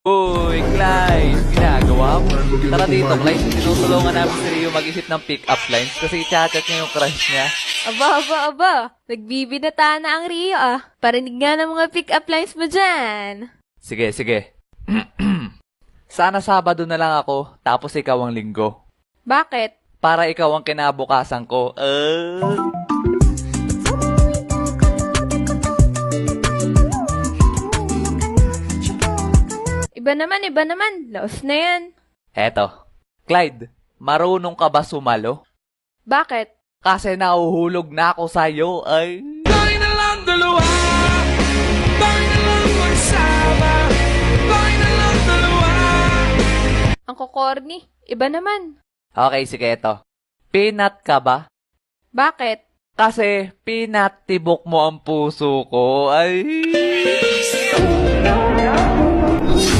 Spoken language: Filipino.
Uy, Clyde! Ginagawa mo? Tara dito, Clyde. Tinutulungan namin si Rio mag-isip ng pick-up lines kasi i-chat niya yung crush niya. Aba. Nagbibinata na ang Rio Parinig nga ng mga pick-up lines mo dyan. Sige. Sana Sabado na lang ako, tapos ikaw ang Linggo. Bakit? Para ikaw ang kinabukasan ko. Iba naman. Laos na yan. Eto. Clyde, marunong ka ba sumalo? Bakit? Kasi nahuhulog na ako sa'yo, ay. Tayo na lang dalawa. Tayo na lang magsama. Tayo na lang dalawa. Ang kokorni. Iba naman. Okay, sige, eto. Peanut ka ba? Bakit? Kasi peanut tibok mo ang puso ko, ay.